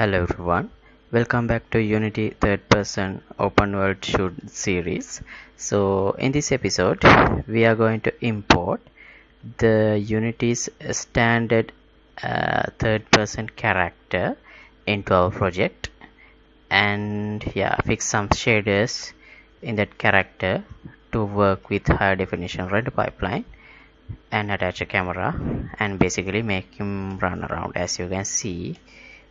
Hello everyone, welcome back to Unity third person open world shoot series. So in this episode we are going to import the Unity's standard third person character into our project and fix some shaders in that character to work with higher definition render pipeline and attach a camera and basically make him run around as you can see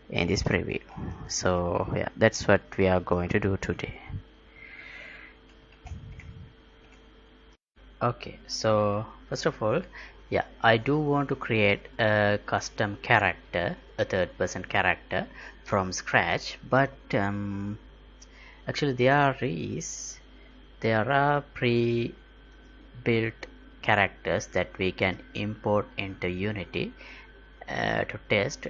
in this preview. So that's what we are going to do today. Okay, so first of all, I do want to create a custom character, a third person character from scratch, but actually there are pre-built characters that we can import into Unity to test.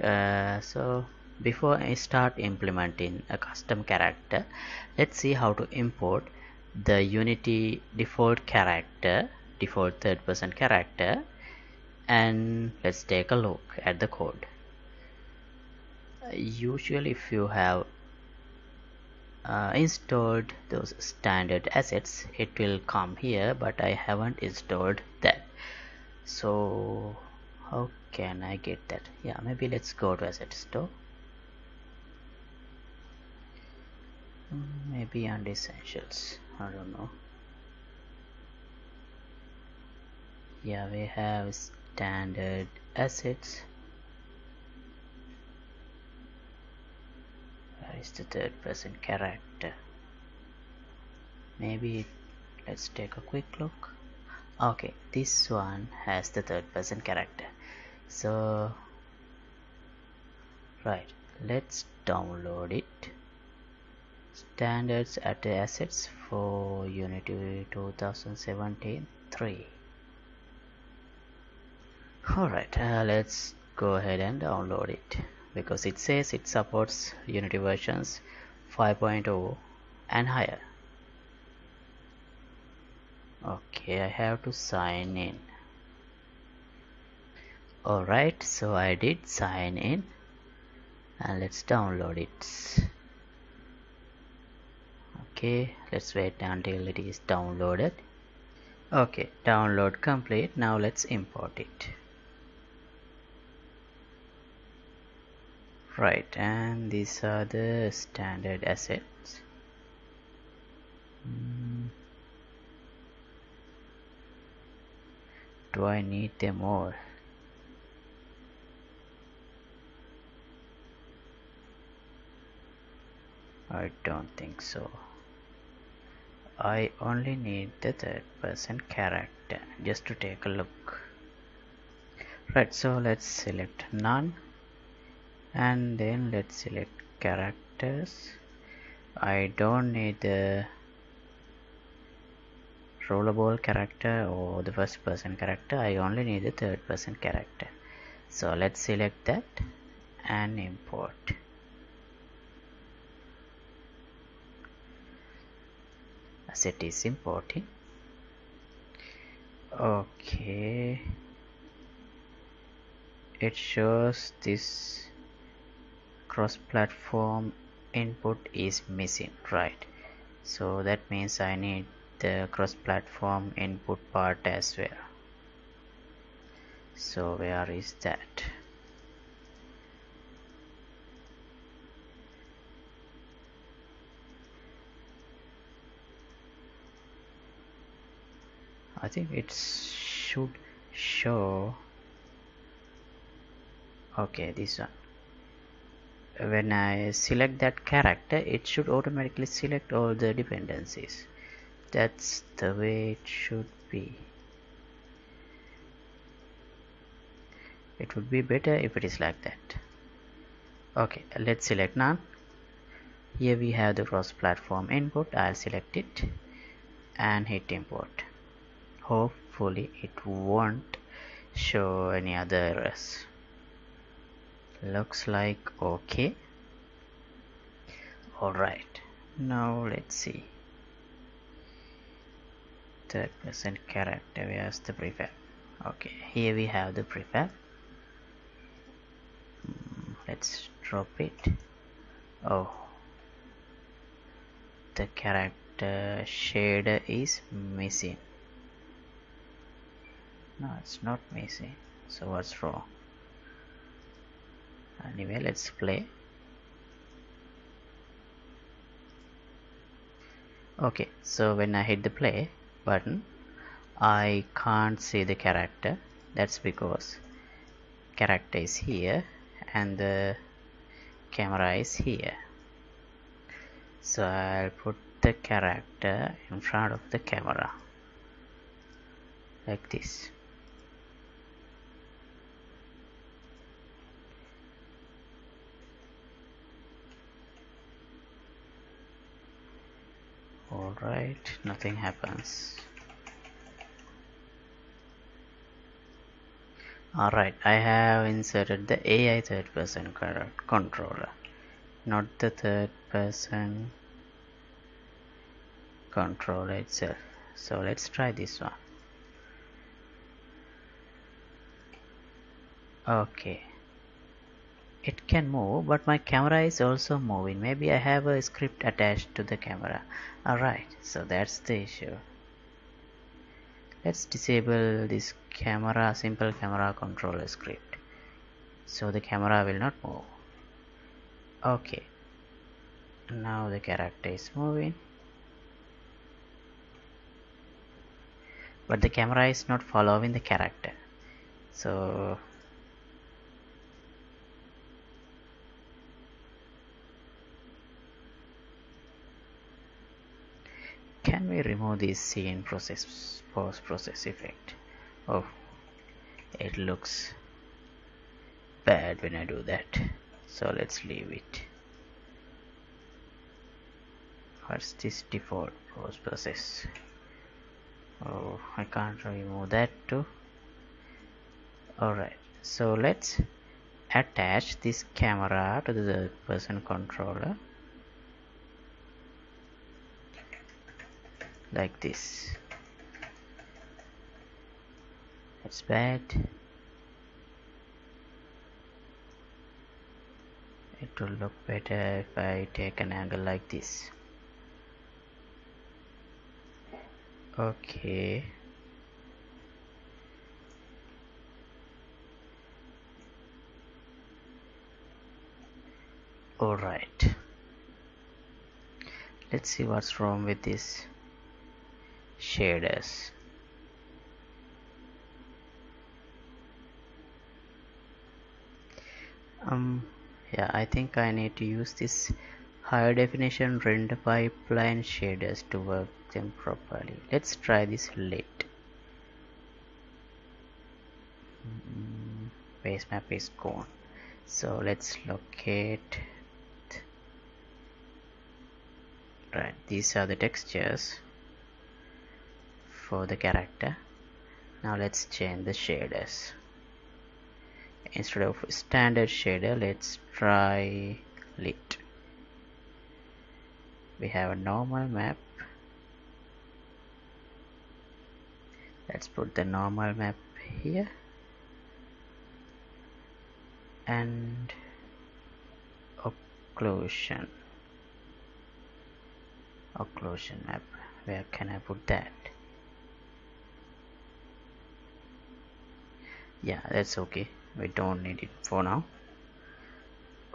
So before I start implementing a custom character, let's see how to import the Unity default character, default third person character, and let's take a look at the code. Usually if you have installed those standard assets, it will come here, but I haven't installed that. So how can I get that? Maybe let's go to asset store. Maybe under essentials, I don't know. We have standard assets. Where is the third person character? Maybe let's take a quick look. Okay, this one has the third person character. So right, let's download it. Standards at the assets for Unity 2017 3. Alright, let's go ahead and download it because it says it supports Unity versions 5.0 and higher. Okay, I have to sign in. Alright, so I did sign in and let's download it. Okay, let's wait until it is downloaded. Okay, download complete. Now let's import it. Right, and these are the standard assets. Do I need them all? I don't think so. I only need the third person character just to take a look. Right, so let's select none and then let's select characters. I don't need the rollerball character or the first person character. I only need the third person character. So let's select that and import. Asset is importing. Okay, it shows this cross-platform input is missing, right? So that means I need the cross-platform input part as well. So where is that? I think it should show. Okay, this one. When I select that character, it should automatically select all the dependencies. That's the way it should be. It would be better if it is like that. Okay, let's select none. Here we have the cross-platform input. I'll select it and hit import. Hopefully it won't show any other errors. Looks like okay. Alright, now let's see. Third person character, where's the prefab? Okay, here we have the prefab. Let's drop it. Oh, the character shader is missing. No, it's not missing. So what's wrong? Anyway, let's play. Okay, so when I hit the play button, I can't see the character. That's because character is here and the camera is here. So I'll put the character in front of the camera like this. Alright, nothing happens. Alright, I have inserted the AI third person controller, not the third person controller itself. So let's try this one. Okay, it can move, but my camera is also moving. Maybe I have a script attached to the camera. Alright, so that's the issue. Let's disable this camera, simple camera controller script, so the camera will not move. Okay, now the character is moving, but the camera is not following the character. So can we remove this scene process post process effect? Oh, it looks bad when I do that, so let's leave it. What's this default post process? Oh, I can't remove that too. Alright, so let's attach this camera to the person controller like this. That's bad. It will look better if I take an angle like this. Okay. Alright. Let's see what's wrong with this shaders. Yeah, I think I need to use this higher definition render pipeline shaders to work them properly. Let's try this lit. Base map is gone. So let's locate. Right, these are the textures for the character. Now let's change the shaders. Instead of standard shader, let's try lit. We have a normal map. Let's put the normal map here and occlusion map. Where can I put that? Yeah, that's okay, we don't need it for now.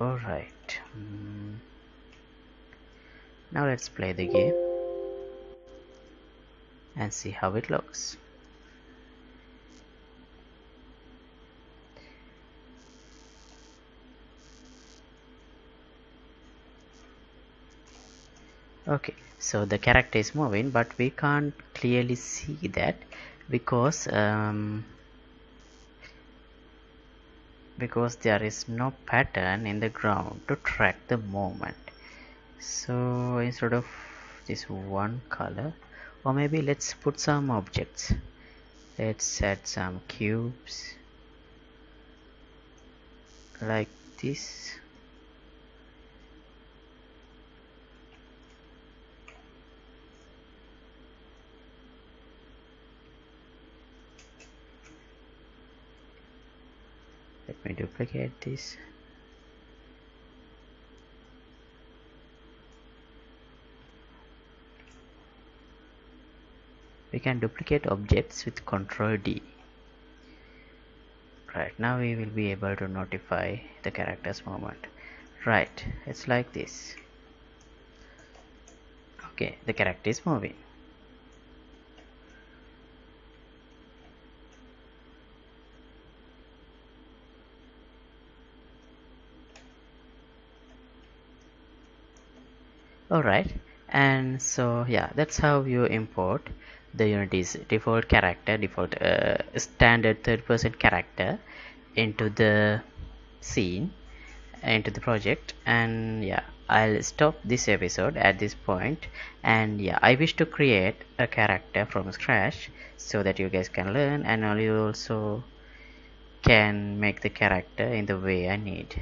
Alright, now let's play the game and see how it looks. Okay, so the character is moving, but we can't clearly see that because there is no pattern in the ground to track the movement. So instead of this one color, or maybe let's put some objects. Let's add some cubes like this. Let me duplicate this. we can duplicate objects with Ctrl D. Right, now we will be able to notify the character's movement. Right, it's like this. Okay, the character is moving. Alright, and so yeah, that's how you import the Unity's default character, default standard third-person character into the scene, into the project. And yeah, I'll stop this episode at this point. And yeah, I wish to create a character from scratch so that you guys can learn, and you also can make the character in the way I need.